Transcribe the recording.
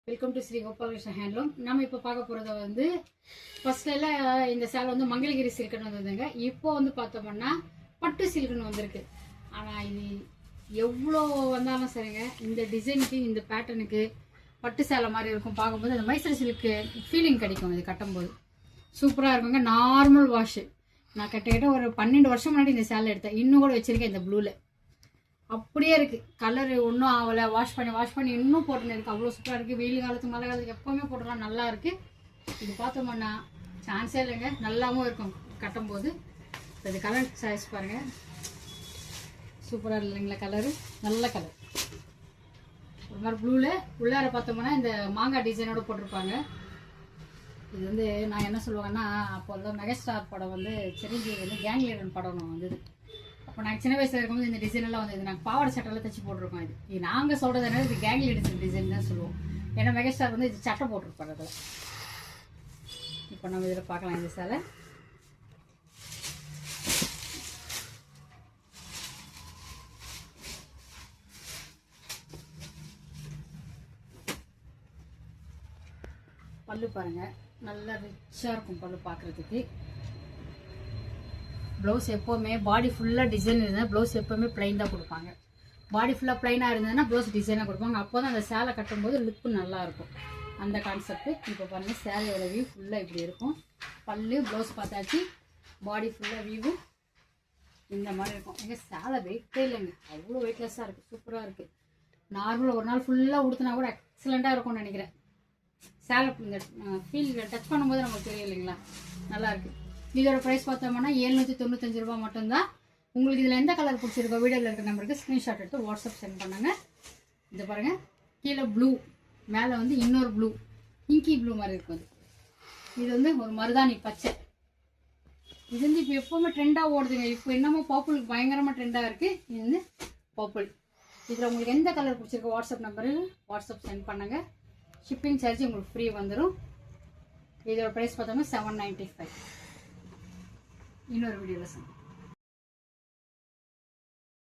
Welcome to Shri Gopalakrishna handloom. நம்ம இப்போ பார்க்க போகிறது வந்து ஃபர்ஸ்ட்ல இந்த சேலை வந்து மங்களகிரி சில்க்குன்னு வந்திருந்தாங்க. இப்போ வந்து பார்த்தோம்னா பட்டு சில்க்குன்னு வந்திருக்கு. ஆனால் இது எவ்வளோ வந்தாலும் சரிங்க, இந்த டிசைனுக்கு இந்த பேட்டர்னுக்கு பட்டு சேலை மாதிரி இருக்கும். பார்க்கும்போது அந்த மைசூர் சில்க்கு ஃபீலிங் கிடைக்கும். இது கட்டும்போது சூப்பராக இருக்குங்க. Normal wash. நான் கிட்டத்தட்ட ஒரு 12 வருஷம் முன்னாடி இந்த சேலை எடுத்தேன். இன்னும் கூட வச்சுருக்கேன். இந்த ப்ளூவில் அப்படியே இருக்குது. கலரு ஒன்றும் ஆகலை. வாஷ் பண்ணி இன்னும் போட்டுன்னு இருக்குது. அவ்வளோ சூப்பராக இருக்குது. வெயில் காலத்துக்கு மழை காலத்துக்கு எப்போவுமே போட்டுலாம் நல்லா இருக்குது. இது பார்த்தோம்னா சான்ஸே இல்லைங்க, நல்லாவும் இருக்கும் கட்டும்போது. இது கலர் சாய்ஸ் பாருங்கள், சூப்பராக இல்லைங்களா? கலரு நல்ல கலர். ஒரு மாதிரி ப்ளூவில் உள்ளார பார்த்தோம்னா இந்த மாங்காய் டிசைனோடு போட்டிருப்பாங்க. இது வந்து நான் என்ன சொல்லுவேன்னா, அப்போ வந்து மெகாஸ்டார் படம் வந்து சிரஞ்சீவி வந்து கேங் லீடர் படம் வந்தது. அப்போ நாங்கள் சின்ன வயசில் இருக்கும்போது இந்த டிசைனெல்லாம் வந்து நாங்கள் பாவாடை சட்டெல்லாம் தைச்சி போட்டிருக்கோம். இது நாங்கள் சொல்கிறது என்ன, இது கேங் லீடர் டிசைன் தான் சொல்லுவோம். ஏன்னா மெகாஸ்டார் வந்து இது சட்டை போட்டிருப்பாரு அதில். இப்போ நம்ம இதில் பார்க்கலாம். இந்த சேலை பல்லு பாருங்கள், நல்லா ரிச்சாக இருக்கும் பல்லு பார்க்குறதுக்கு. ப்ளவுஸ் எப்போவுமே பாடி ஃபுல்லாக டிசைன் இருந்தால் ப்ளவுஸ் எப்போவுமே ப்ளைன் தான் கொடுப்பாங்க. பாடி ஃபுல்லாக ப்ளைனாக இருந்ததுன்னா ப்ளவுஸ் டிசைனாக கொடுப்பாங்க. அப்போ தான் அந்த சேலை கட்டும்போது லுக்கு நல்லாயிருக்கும். அந்த கான்செப்ட்டு. இப்போ பாருங்கள், சேலையோட வியூ ஃபுல்லாக இப்படி இருக்கும். பல்லு ப்ளவுஸ் பார்த்தாச்சு, பாடி ஃபுல்லாக வியூவும் இந்த மாதிரி இருக்கும். எங்கள் சேலை வெயிட்டே இல்லைங்க, அவ்வளோ வெயிட்லெஸ்ஸாக இருக்குது. சூப்பராக இருக்குது. நார்மல் ஒரு நாள் ஃபுல்லாக உடுத்தினா கூட எக்ஸலண்ட்டாக இருக்கும்னு நினைக்கிறேன். சேலை இந்த ஃபீல் டச் பண்ணும்போது நமக்கு தெரியும் இல்லைங்களா, நல்லாயிருக்கு. இதோட ப்ரைஸ் பார்த்தோம்னா 795 ரூபா மட்டும்தான். உங்களுக்கு இதில் எந்த கலர் பிடிச்சிருக்கோ வீடியோவில் இருக்கிற நம்பருக்கு ஸ்க்ரீன்ஷாட் எடுத்து வாட்ஸ்அப் சென்ட் பண்ணுங்க. இது பாருங்கள், கீழே ப்ளூ, மேலே வந்து இன்னொரு ப்ளூ, இங்கி ப்ளூ மாதிரி இருக்கும். இது வந்து ஒரு மருதாணி பச்சை. இது வந்து இப்போ எப்போவுமே ட்ரெண்டாக ஓடுதுங்க. இப்போ என்னமோ பர்பிளுக்கு பயங்கரமாக ட்ரெண்டாக இருக்குது. இது வந்து பர்பிள். இதில் உங்களுக்கு எந்த கலர் பிடிச்சிருக்கோ வாட்ஸ்அப் நம்பருக்கு வாட்ஸ்அப் சென்ட் பண்ணுங்கள். ஷிப்பிங் சார்ஜ் உங்களுக்கு ஃப்ரீ வந்துடும். இதோட ப்ரைஸ் பார்த்தோம்னா 795. இன்னொரு வீடியோவில்